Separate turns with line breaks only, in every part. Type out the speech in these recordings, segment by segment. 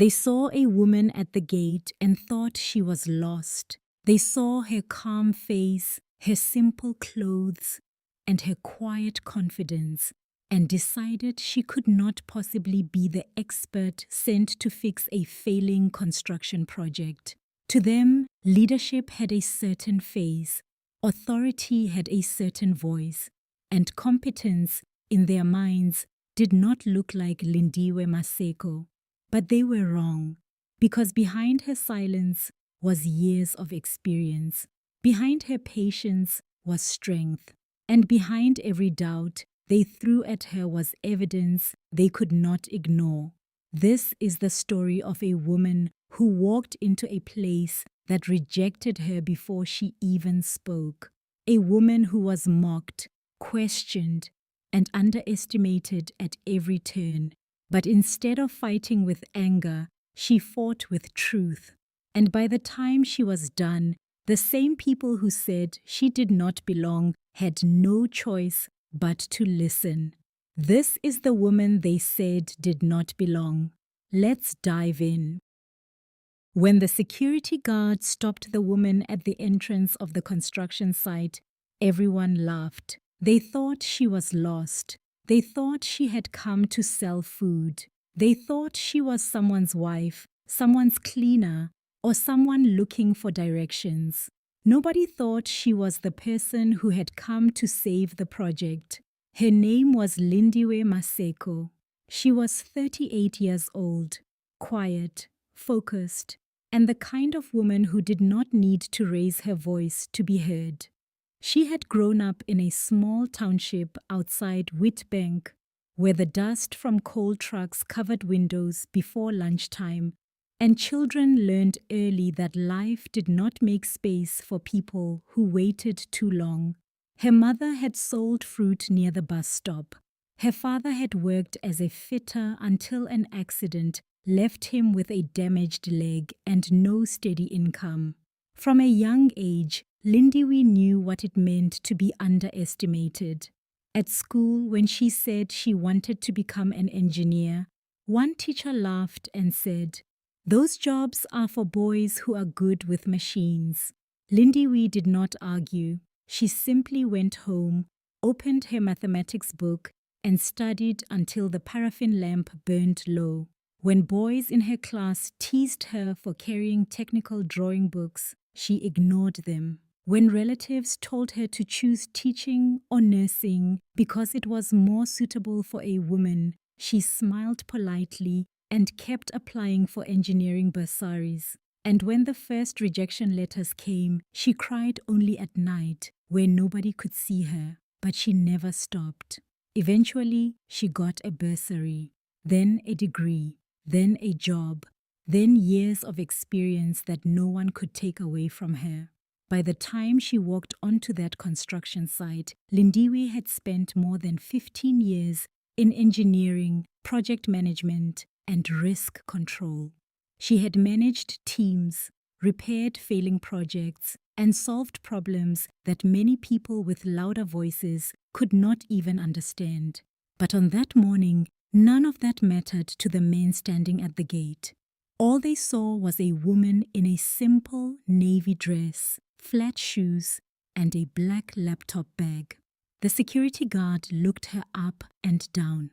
They saw a woman at the gate and thought she was lost. They saw her calm face, her simple clothes, and her quiet confidence, and decided she could not possibly be the expert sent to fix a failing construction project. To them, leadership had a certain face, authority had a certain voice, and competence, in their minds, did not look like Lindiwe Maseko. But they were wrong, because behind her silence was years of experience. Behind her patience was strength, and behind every doubt they threw at her was evidence they could not ignore. This is the story of a woman who walked into a place that rejected her before she even spoke. A woman who was mocked, questioned, and underestimated at every turn. But instead of fighting with anger, she fought with truth. And by the time she was done, the same people who said she did not belong had no choice but to listen. This is the woman they said did not belong. Let's dive in. When the security guard stopped the woman at the entrance of the construction site, everyone laughed. They thought she was lost. They thought she had come to sell food. They thought she was someone's wife, someone's cleaner, or someone looking for directions. Nobody thought she was the person who had come to save the project. Her name was Lindiwe Maseko. She was 38 years old, quiet, focused, and the kind of woman who did not need to raise her voice to be heard. She had grown up in a small township outside Witbank, where the dust from coal trucks covered windows before lunchtime, and children learned early that life did not make space for people who waited too long. Her mother had sold fruit near the bus stop. Her father had worked as a fitter until an accident left him with a damaged leg and no steady income. From a young age, Lindiwe knew what it meant to be underestimated. At school, when she said she wanted to become an engineer, one teacher laughed and said, "Those jobs are for boys who are good with machines." Lindiwe did not argue. She simply went home, opened her mathematics book, and studied until the paraffin lamp burned low. When boys in her class teased her for carrying technical drawing books, she ignored them. When relatives told her to choose teaching or nursing because it was more suitable for a woman, she smiled politely and kept applying for engineering bursaries. And when the first rejection letters came, she cried only at night, where nobody could see her. But she never stopped. Eventually, she got a bursary, then a degree, then a job, then years of experience that no one could take away from her. By the time she walked onto that construction site, Lindiwe had spent more than 15 years in engineering, project management, and risk control. She had managed teams, repaired failing projects, and solved problems that many people with louder voices could not even understand. But on that morning, none of that mattered to the men standing at the gate. All they saw was a woman in a simple navy dress, flat shoes, and a black laptop bag. The security guard looked her up and down.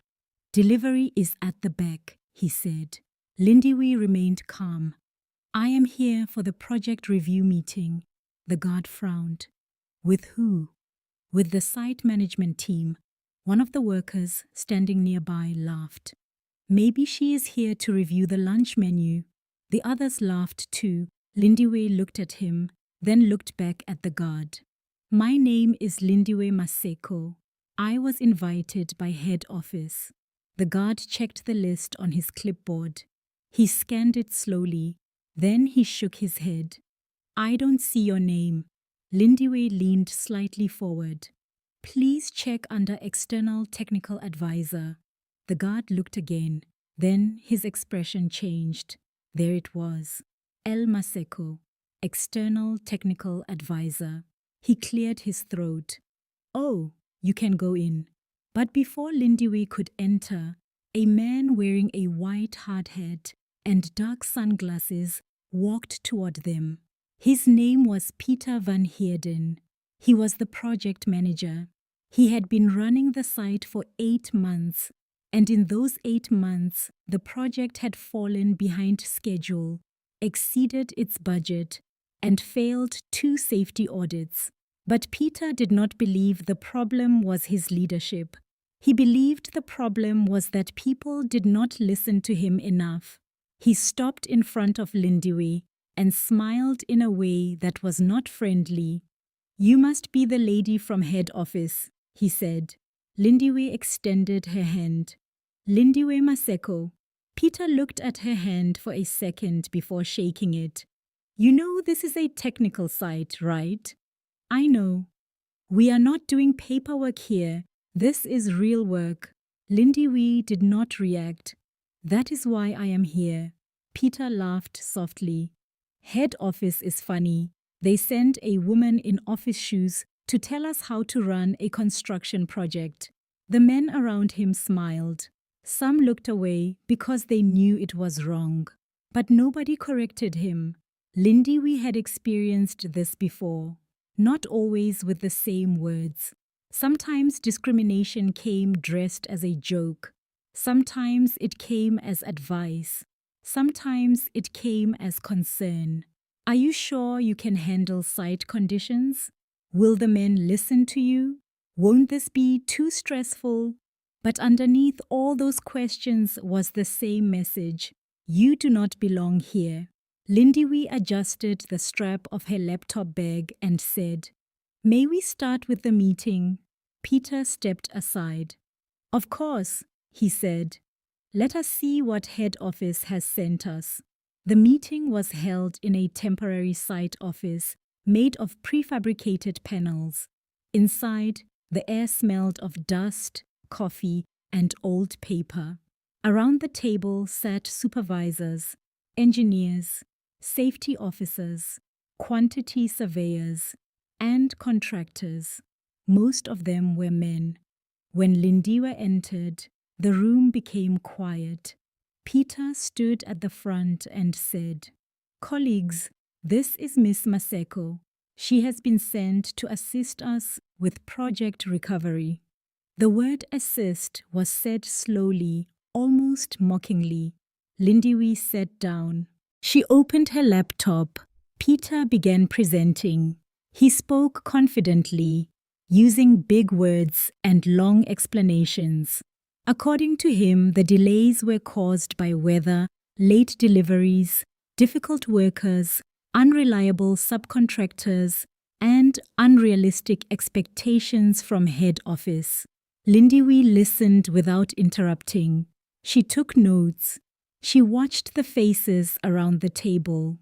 "Delivery is at the back," he said. Lindiwe remained calm. "I am here for the project review meeting." The guard frowned. "With who?" "With the site management team." One of the workers standing nearby laughed. "Maybe she is here to review the lunch menu." The others laughed too. Lindiwe looked at him, then looked back at the guard. "My name is Lindiwe Maseko. I was invited by head office." The guard checked the list on his clipboard. He scanned it slowly. Then he shook his head. "I don't see your name." Lindiwe leaned slightly forward. "Please check under external technical advisor." The guard looked again. Then his expression changed. There it was. L. Maseko, external technical advisor. He cleared his throat. "Oh, you can go in." But before Lindiwe could enter, a man wearing a white hard hat and dark sunglasses walked toward them. His name was Peter van Heerden. He was the project manager. He had been running the site for 8 months, and in those 8 months, the project had fallen behind schedule, exceeded its budget, and failed 2 safety audits. But Peter did not believe the problem was his leadership. He believed the problem was that people did not listen to him enough. He stopped in front of Lindiwe and smiled in a way that was not friendly. "You must be the lady from head office," he said. Lindiwe extended her hand. "Lindiwe Maseko." Peter looked at her hand for a second before shaking it. "You know this is a technical site, right?" "I know." "We are not doing paperwork here. This is real work." Lindiwe did not react. "That is why I am here." Peter laughed softly. "Head office is funny. They send a woman in office shoes to tell us how to run a construction project." The men around him smiled. Some looked away because they knew it was wrong. But nobody corrected him. Lindiwe had experienced this before. Not always with the same words. Sometimes discrimination came dressed as a joke. Sometimes it came as advice. Sometimes it came as concern. "Are you sure you can handle site conditions? Will the men listen to you? Won't this be too stressful?" But underneath all those questions was the same message: "You do not belong here." Lindiwe adjusted the strap of her laptop bag and said, "May we start with the meeting?" Peter stepped aside. "Of course," he said. "Let us see what head office has sent us." The meeting was held in a temporary site office made of prefabricated panels. Inside, the air smelled of dust, coffee, and old paper. Around the table sat supervisors, engineers, safety officers, quantity surveyors, and contractors. Most of them were men. When Lindiwe entered, the room became quiet. Peter stood at the front and said, "Colleagues, this is Miss Maseko. She has been sent to assist us with project recovery." The word assist was said slowly, almost mockingly. Lindiwe sat down. She opened her laptop. Peter began presenting. He spoke confidently, using big words and long explanations. According to him, the delays were caused by weather, late deliveries, difficult workers, unreliable subcontractors, and unrealistic expectations from head office. Lindiwe listened without interrupting. She took notes. She watched the faces around the table.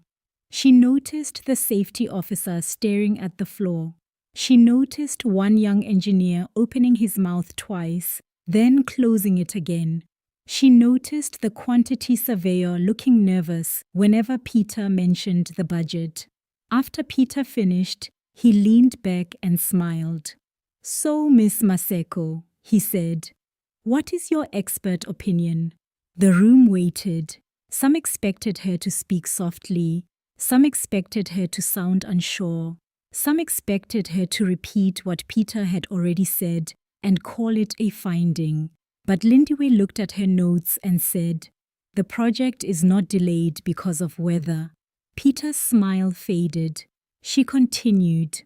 She noticed the safety officer staring at the floor. She noticed one young engineer opening his mouth twice, then closing it again. She noticed the quantity surveyor looking nervous whenever Peter mentioned the budget. After Peter finished, he leaned back and smiled. "So, Miss Maseko," he said, "what is your expert opinion?" The room waited. Some expected her to speak softly. Some expected her to sound unsure. Some expected her to repeat what Peter had already said and call it a finding. But Lindiwe looked at her notes and said, "The project is not delayed because of weather." Peter's smile faded. She continued,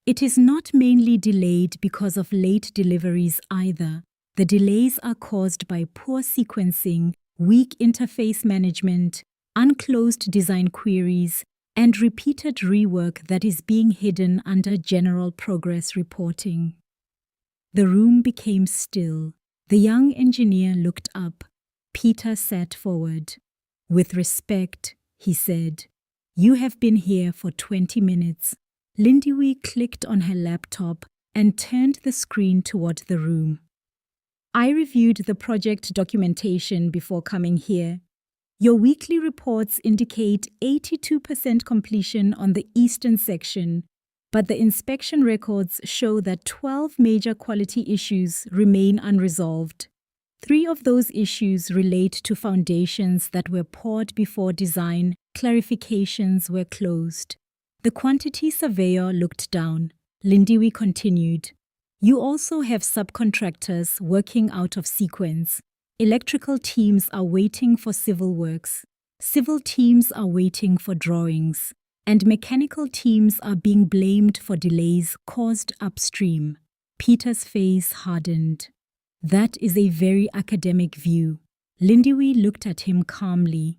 "It is not mainly delayed because of late deliveries either. The delays are caused by poor sequencing, weak interface management, unclosed design queries, and repeated rework that is being hidden under general progress reporting." The room became still. The young engineer looked up. Peter sat forward. "With respect," he said, "you have been here for 20 minutes. Lindiwe clicked on her laptop and turned the screen toward the room. "I reviewed the project documentation before coming here. Your weekly reports indicate 82% completion on the eastern section, but the inspection records show that 12 major quality issues remain unresolved. 3 of those issues relate to foundations that were poured before design clarifications were closed. The quantity surveyor looked down. Lindiwe continued. You also have subcontractors working out of sequence. Electrical teams are waiting for civil works. Civil teams are waiting for drawings. And mechanical teams are being blamed for delays caused upstream. Peter's face hardened. That is a very academic view. Lindiwe looked at him calmly.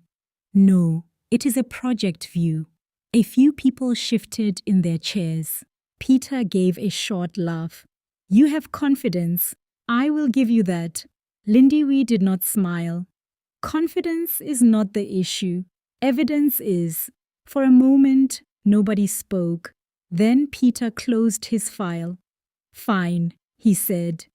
No, it is a project view. A few people shifted in their chairs. Peter gave a short laugh. You have confidence. I will give you that. Lindiwe did not smile. Confidence is not the issue. Evidence is. For a moment, nobody spoke. Then Peter closed his file. Fine, he said.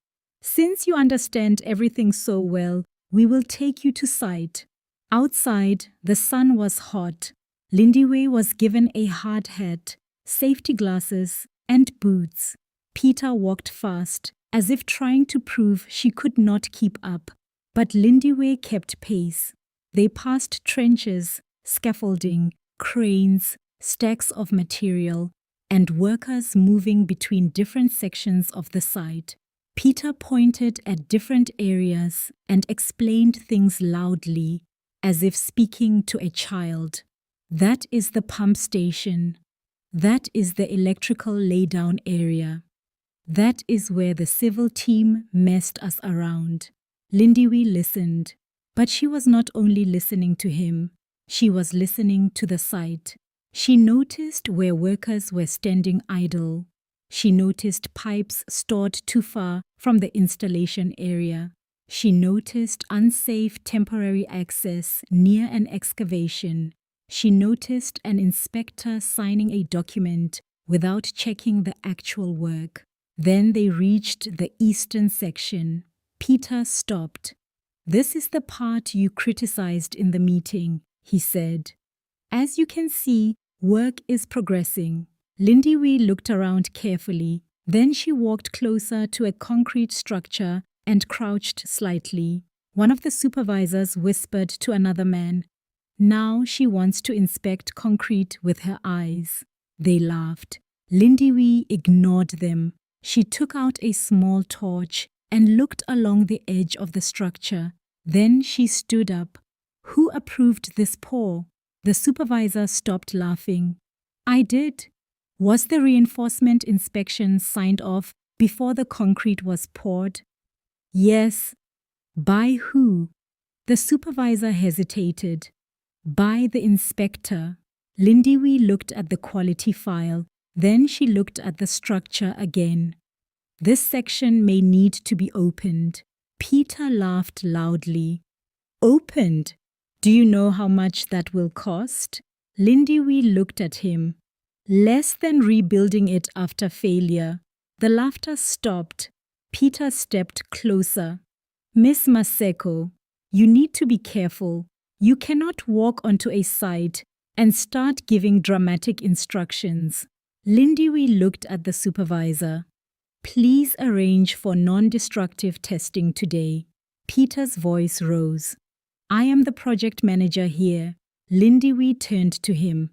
Since you understand everything so well, we will take you to site. Outside, the sun was hot. Lindiwe was given a hard hat, safety glasses, and boots. Peter walked fast, as if trying to prove she could not keep up. But Lindiwe kept pace. They passed trenches, scaffolding, cranes, stacks of material, and workers moving between different sections of the site. Peter pointed at different areas and explained things loudly, as if speaking to a child. That is the pump station. That is the electrical laydown area. That is where the civil team messed us around. Lindiwe listened, but she was not only listening to him, she was listening to the site. She noticed where workers were standing idle. She noticed pipes stored too far from the installation area. She noticed unsafe temporary access near an excavation. She noticed an inspector signing a document without checking the actual work. Then they reached the eastern section. Peter stopped. This is the part you criticized in the meeting, he said. As you can see, work is progressing. Lindiwe looked around carefully. Then she walked closer to a concrete structure and crouched slightly. One of the supervisors whispered to another man, Now she wants to inspect concrete with her eyes. They laughed. Lindiwe ignored them. She took out a small torch and looked along the edge of the structure. Then she stood up. Who approved this pour? The supervisor stopped laughing. I did. Was the reinforcement inspection signed off before the concrete was poured? Yes. By who? The supervisor hesitated. By the inspector. Lindiwe looked at the quality file. Then she looked at the structure again. This section may need to be opened. Peter laughed loudly. Opened? Do you know how much that will cost? Lindiwe looked at him. Less than rebuilding it after failure. The laughter stopped. Peter stepped closer. Miss Maseko, you need to be careful. You cannot walk onto a site and start giving dramatic instructions. Lindiwe looked at the supervisor. Please arrange for non-destructive testing today. Peter's voice rose. I am the project manager here. Lindiwe turned to him.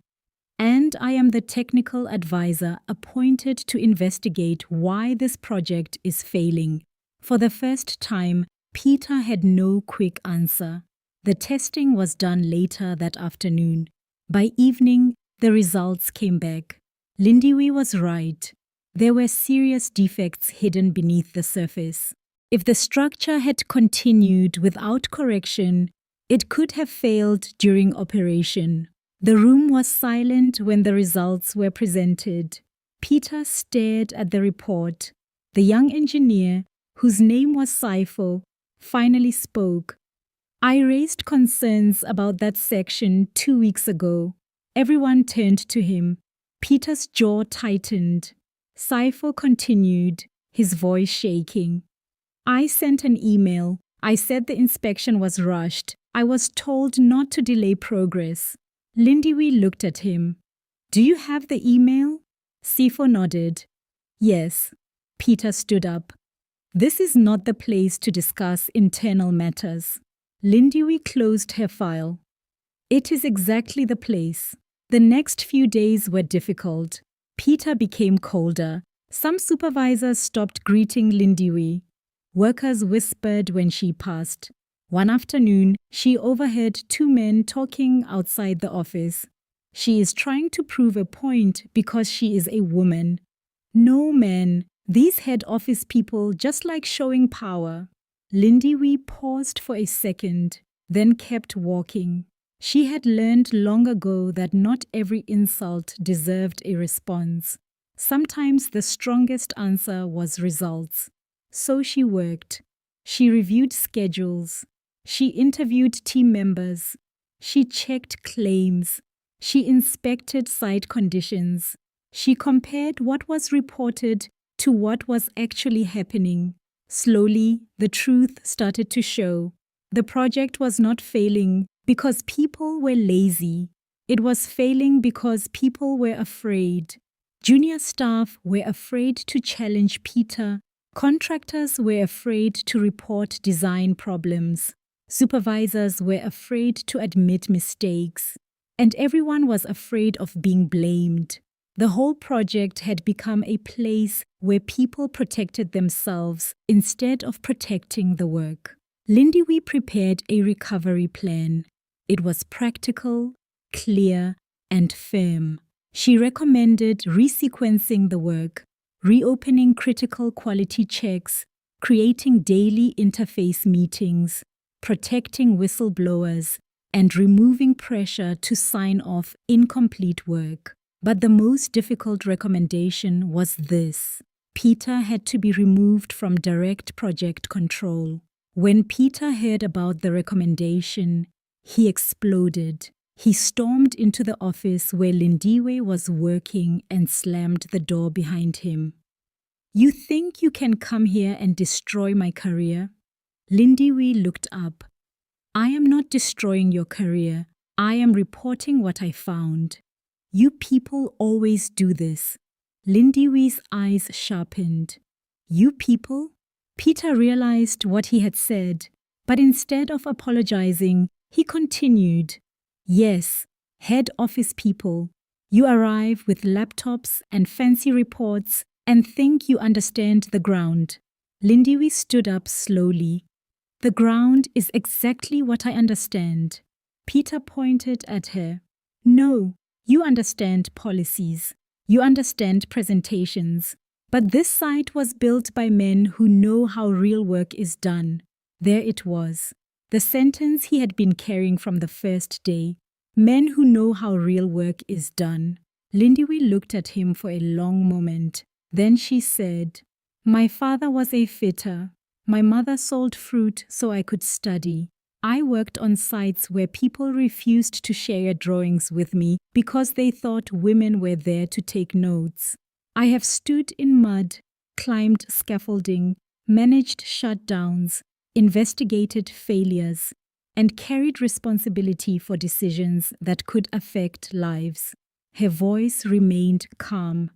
And I am the technical advisor appointed to investigate why this project is failing. For the first time, Peter had no quick answer. The testing was done later that afternoon. By evening, the results came back. Lindiwe was right. There were serious defects hidden beneath the surface. If the structure had continued without correction, it could have failed during operation. The room was silent when the results were presented. Peter stared at the report. The young engineer, whose name was Saifo, finally spoke. I raised concerns about that section 2 weeks ago. Everyone turned to him. Peter's jaw tightened. Saifo continued, his voice shaking. I sent an email. I said the inspection was rushed. I was told not to delay progress. Lindiwe looked at him. Do you have the email? Saifo nodded. Yes. Peter stood up. This is not the place to discuss internal matters. Lindiwe closed her file. It is exactly the place. The next few days were difficult. Peter became colder. Some supervisors stopped greeting Lindiwe. Workers whispered when she passed. One afternoon, she overheard two men talking outside the office. She is trying to prove a point because she is a woman. No, man, these head office people just like showing power. Lindiwe paused for a second, then kept walking. She had learned long ago that not every insult deserved a response. Sometimes the strongest answer was results. So she worked. She reviewed schedules. She interviewed team members. She checked claims. She inspected site conditions. She compared what was reported to what was actually happening. Slowly, the truth started to show. The project was not failing because people were lazy. It was failing because people were afraid. Junior staff were afraid to challenge Peter. Contractors were afraid to report design problems. Supervisors were afraid to admit mistakes. And everyone was afraid of being blamed. The whole project had become a place where people protected themselves instead of protecting the work. Lindiwe prepared a recovery plan. It was practical, clear, and firm. She recommended resequencing the work, reopening critical quality checks, creating daily interface meetings, protecting whistleblowers, and removing pressure to sign off incomplete work. But the most difficult recommendation was this. Peter had to be removed from direct project control. When Peter heard about the recommendation, he exploded. He stormed into the office where Lindiwe was working and slammed the door behind him. "You think you can come here and destroy my career?" Lindiwe looked up. "I am not destroying your career. I am reporting what I found. You people always do this." Lindiwe's eyes sharpened. "You people?" Peter realized what he had said, but instead of apologizing, he continued. "Yes, head office people. You arrive with laptops and fancy reports and think you understand the ground." Lindiwe stood up slowly. "The ground is exactly what I understand." Peter pointed at her. "No, you understand policies. You understand presentations. But this site was built by men who know how real work is done." There it was, the sentence he had been carrying from the first day. Men who know how real work is done. Lindiwe looked at him for a long moment. Then she said, "My father was a fitter. My mother sold fruit so I could study. I worked on sites where people refused to share drawings with me because they thought women were there to take notes. I have stood in mud, climbed scaffolding, managed shutdowns, investigated failures, and carried responsibility for decisions that could affect lives." Her voice remained calm.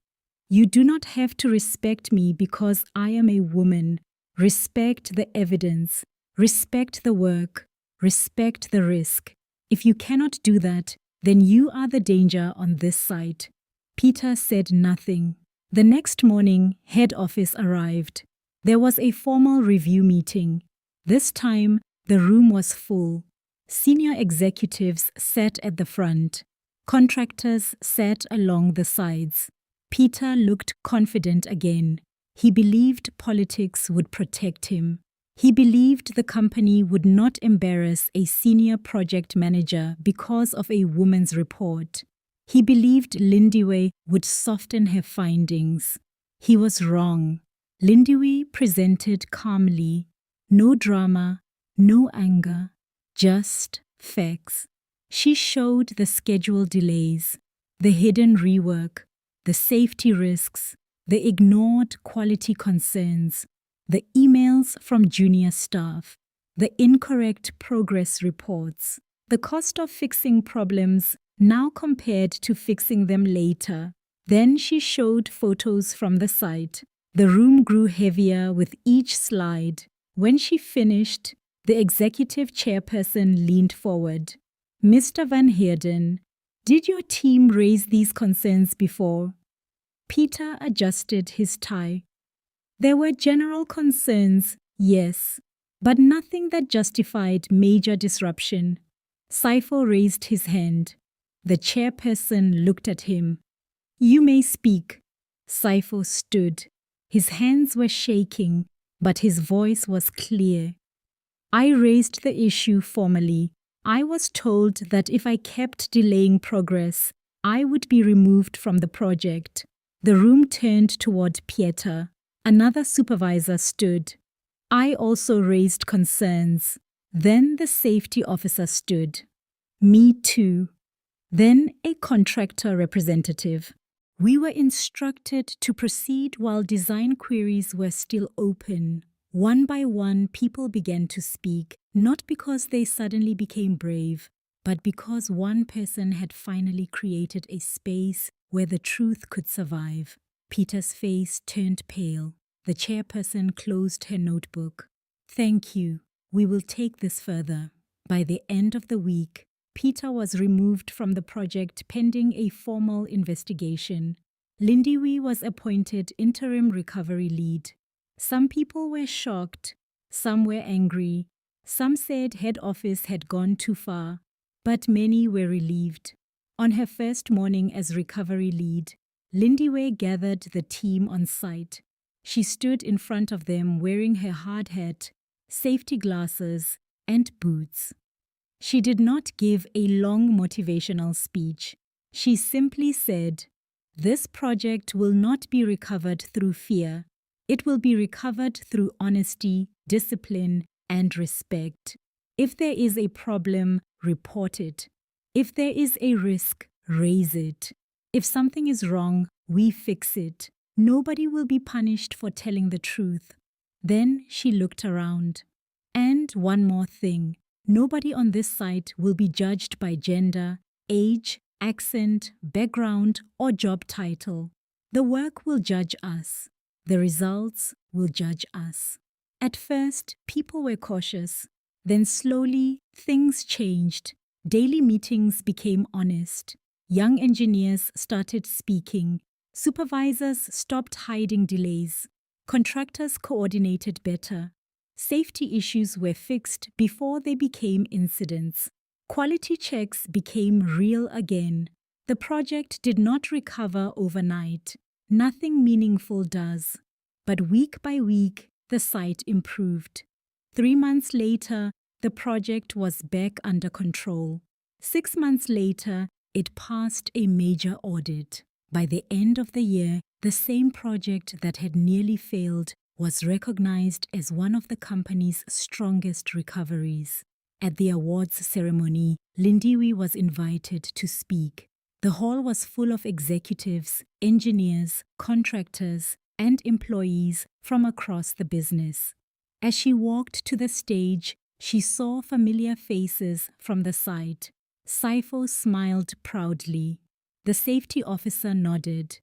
"You do not have to respect me because I am a woman. Respect the evidence. Respect the work. Respect the risk. If you cannot do that, then you are the danger on this site." Peter said nothing. The next morning, head office arrived. There was a formal review meeting. This time, the room was full. Senior executives sat at the front. Contractors sat along the sides. Peter looked confident again. He believed politics would protect him. He believed the company would not embarrass a senior project manager because of a woman's report. He believed Lindiwe would soften her findings. He was wrong. Lindiwe presented calmly. No drama, no anger, just facts. She showed the schedule delays, the hidden rework, the safety risks, the ignored quality concerns, the emails from junior staff, the incorrect progress reports, the cost of fixing problems now compared to fixing them later. Then she showed photos from the site. The room grew heavier with each slide. When she finished, the executive chairperson leaned forward. Mr. Van Heerden, did your team raise these concerns before? Peter adjusted his tie. There were general concerns, yes, but nothing that justified major disruption. Saifo raised his hand. The chairperson looked at him. You may speak. Saifo stood. His hands were shaking, but his voice was clear. I raised the issue formally. I was told that if I kept delaying progress, I would be removed from the project. The room turned toward Pieter. Another supervisor stood. I also raised concerns. Then the safety officer stood. Me too. Then a contractor representative. We were instructed to proceed while design queries were still open. One by one, people began to speak, not because they suddenly became brave, but because one person had finally created a space where the truth could survive. Peter's face turned pale. The chairperson closed her notebook. Thank you. We will take this further. By the end of the week, Peter was removed from the project pending a formal investigation. Lindiwe was appointed interim recovery lead. Some people were shocked, some were angry, some said head office had gone too far, but many were relieved. On her first morning as recovery lead, Lindiwe gathered the team on site. She stood in front of them wearing her hard hat, safety glasses, and boots. She did not give a long motivational speech. She simply said, "This project will not be recovered through fear. It will be recovered through honesty, discipline, and respect. If there is a problem, report it. If there is a risk, raise it. If something is wrong, we fix it. Nobody will be punished for telling the truth." Then she looked around. And one more thing. Nobody on this site will be judged by gender, age, accent, background, or job title. The work will judge us. The results will judge us. At first, people were cautious. Then slowly, things changed. Daily meetings became honest. Young engineers started speaking. Supervisors stopped hiding delays. Contractors coordinated better. Safety issues were fixed before they became incidents. Quality checks became real again. The project did not recover overnight. Nothing meaningful does. But week by week, the site improved. 3 months later, the project was back under control. 6 months later, it passed a major audit. By the end of the year, the same project that had nearly failed was recognized as one of the company's strongest recoveries. At the awards ceremony, Lindiwe was invited to speak. The hall was full of executives, engineers, contractors, and employees from across the business. As she walked to the stage, she saw familiar faces from the site. Saifo smiled proudly. The safety officer nodded.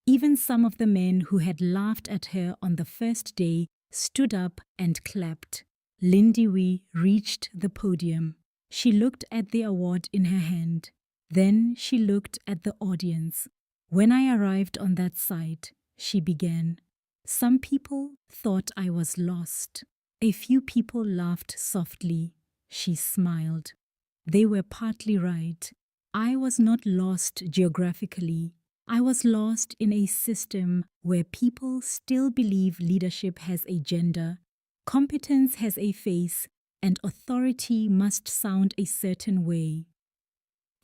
Even some of the men who had laughed at her on the first day stood up and clapped. Lindiwe reached the podium. She looked at the award in her hand. Then she looked at the audience. When I arrived on that site, she began, some people thought I was lost. A few people laughed softly. She smiled. They were partly right. I was not lost geographically. I was lost in a system where people still believe leadership has a gender, competence has a face, and authority must sound a certain way.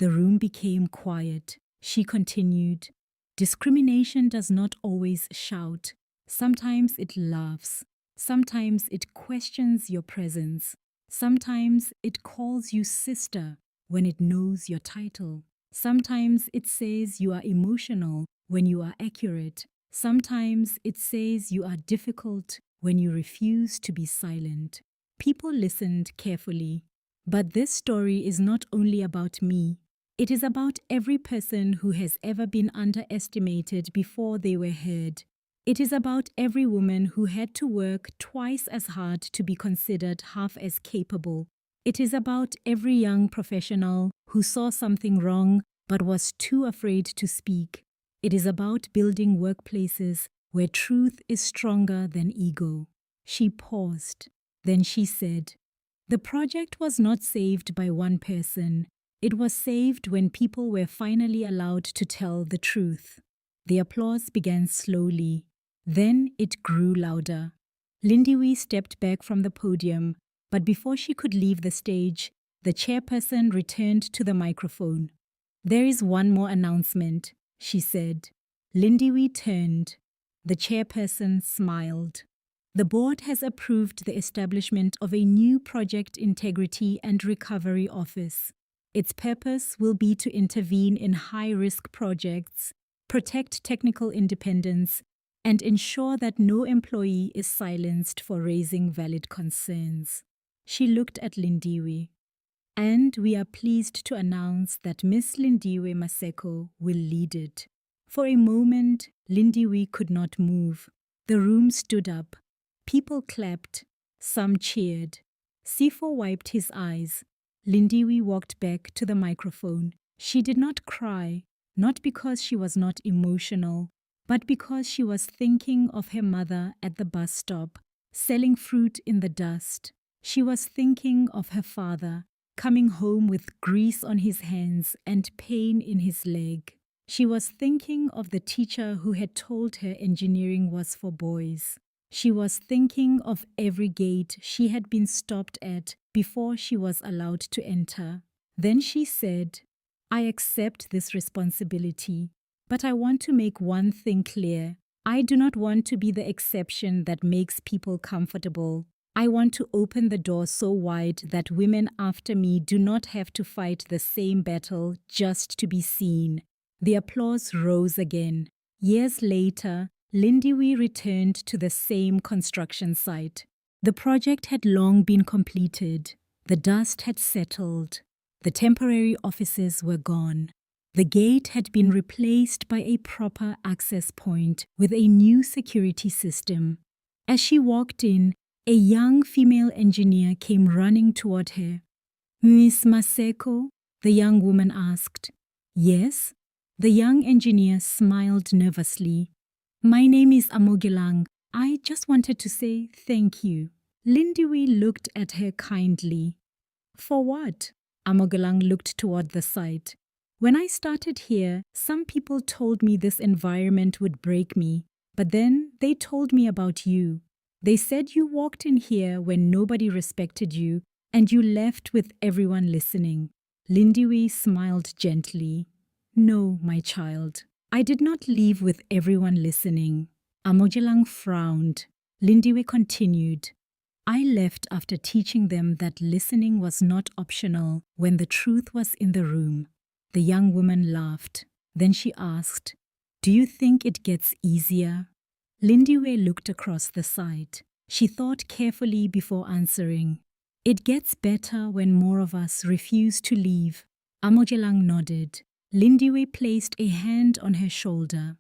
The room became quiet. She continued, discrimination does not always shout. Sometimes it laughs. Sometimes it questions your presence. Sometimes it calls you sister when it knows your title. Sometimes it says you are emotional when you are accurate. Sometimes it says you are difficult when you refuse to be silent. People listened carefully. But this story is not only about me. It is about every person who has ever been underestimated before they were heard. It is about every woman who had to work twice as hard to be considered half as capable. It is about every young professional who saw something wrong but was too afraid to speak. It is about building workplaces where truth is stronger than ego. She paused. Then she said, "The project was not saved by one person. It was saved when people were finally allowed to tell the truth." The applause began slowly. Then it grew louder. Lindiwe stepped back from the podium, but before she could leave the stage, the chairperson returned to the microphone. "There is one more announcement," she said. Lindiwe turned. The chairperson smiled. "The board has approved the establishment of a new Project Integrity and Recovery Office. Its purpose will be to intervene in high-risk projects, protect technical independence, and ensure that no employee is silenced for raising valid concerns." She looked at Lindiwe. "And we are pleased to announce that Miss Lindiwe Maseko will lead it." For a moment, Lindiwe could not move. The room stood up. People clapped. Some cheered. Sifo wiped his eyes. Lindiwe walked back to the microphone. She did not cry, not because she was not emotional, but because she was thinking of her mother at the bus stop, selling fruit in the dust. She was thinking of her father, coming home with grease on his hands and pain in his leg. She was thinking of the teacher who had told her engineering was for boys. She was thinking of every gate she had been stopped at before she was allowed to enter. Then she said, "I accept this responsibility, but I want to make one thing clear. I do not want to be the exception that makes people comfortable. I want to open the door so wide that women after me do not have to fight the same battle just to be seen." The applause rose again. Years later, Lindiwe returned to the same construction site. The project had long been completed. The dust had settled. The temporary offices were gone. The gate had been replaced by a proper access point with a new security system. As she walked in, a young female engineer came running toward her. "Miss Maseko?" the young woman asked. "Yes?" The young engineer smiled nervously. "My name is Amogelang. I just wanted to say thank you." Lindiwe looked at her kindly. "For what?" Amogelang looked toward the site. "When I started here, some people told me this environment would break me, but then they told me about you. They said you walked in here when nobody respected you, and you left with everyone listening." Lindiwe smiled gently. "No, my child, I did not leave with everyone listening." Amogelang frowned. Lindiwe continued, "I left after teaching them that listening was not optional when the truth was in the room." The young woman laughed. Then she asked, "Do you think it gets easier?" Lindiwe looked across the site. She thought carefully before answering. "It gets better when more of us refuse to leave." Amogelang nodded. Lindiwe placed a hand on her shoulder.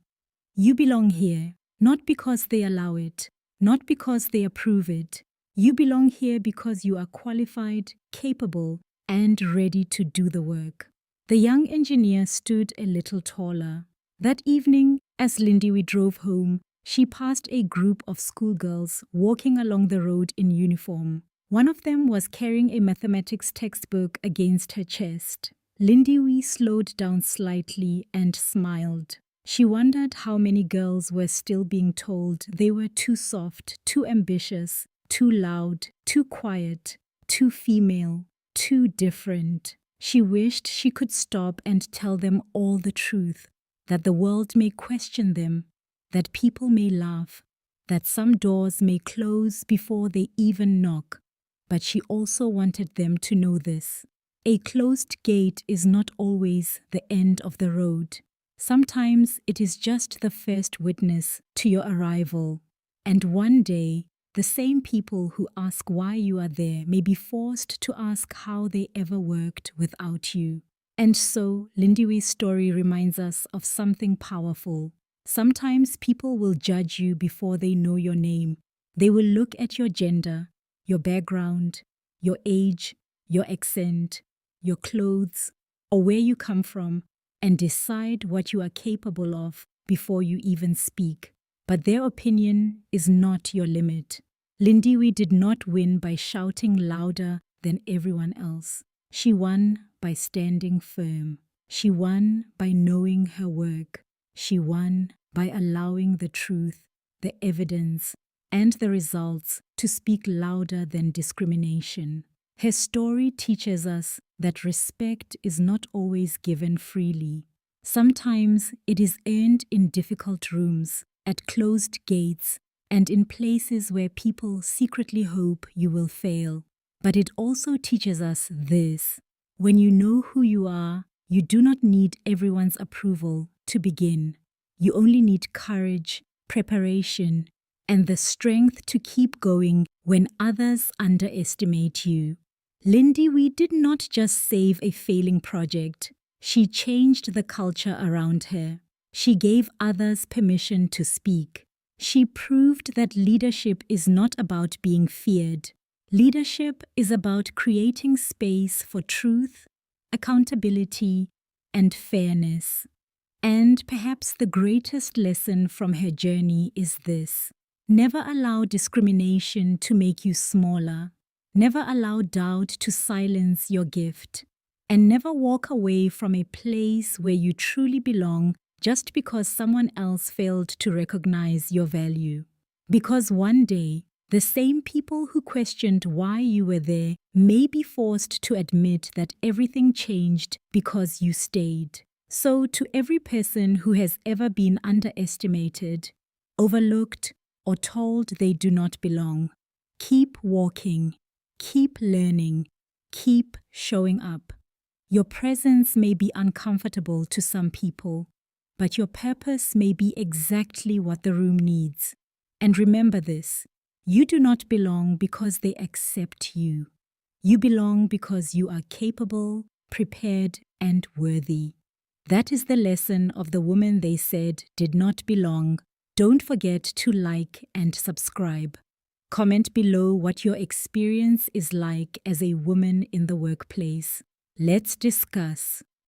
"You belong here, not because they allow it, not because they approve it. You belong here because you are qualified, capable, and ready to do the work." The young engineer stood a little taller. That evening, as Lindiwe drove home, she passed a group of schoolgirls walking along the road in uniform. One of them was carrying a mathematics textbook against her chest. Lindiwe slowed down slightly and smiled. She wondered how many girls were still being told they were too soft, too ambitious, too loud, too quiet, too female, too different. She wished she could stop and tell them all the truth, that the world may question them, that people may laugh, that some doors may close before they even knock. But she also wanted them to know this. A closed gate is not always the end of the road. Sometimes it is just the first witness to your arrival. And one day, the same people who ask why you are there may be forced to ask how they ever worked without you. And so, Lindiwe's story reminds us of something powerful. Sometimes people will judge you before they know your name. They will look at your gender, your background, your age, your accent, your clothes, or where you come from, and decide what you are capable of before you even speak. But their opinion is not your limit. Lindiwe did not win by shouting louder than everyone else. She won by standing firm. She won by knowing her work. She won by allowing the truth, the evidence, and the results to speak louder than discrimination. Her story teaches us that respect is not always given freely. Sometimes it is earned in difficult rooms, at closed gates, and in places where people secretly hope you will fail. But it also teaches us this: when you know who you are, you do not need everyone's approval to begin. You only need courage, preparation, and the strength to keep going when others underestimate you. Lindiwe did not just save a failing project. She changed the culture around her. She gave others permission to speak. She proved that leadership is not about being feared. Leadership is about creating space for truth, accountability, and fairness. And perhaps the greatest lesson from her journey is this: never allow discrimination to make you smaller. Never allow doubt to silence your gift. And never walk away from a place where you truly belong just because someone else failed to recognize your value. Because one day, the same people who questioned why you were there may be forced to admit that everything changed because you stayed. So, to every person who has ever been underestimated, overlooked, or told they do not belong, keep walking, keep learning, keep showing up. Your presence may be uncomfortable to some people, but your purpose may be exactly what the room needs. And remember this: you do not belong because they accept you. You belong because you are capable, prepared, and worthy. That is the lesson of the woman they said did not belong. Don't forget to like and subscribe. Comment below what your experience is like as a woman in the workplace. Let's discuss.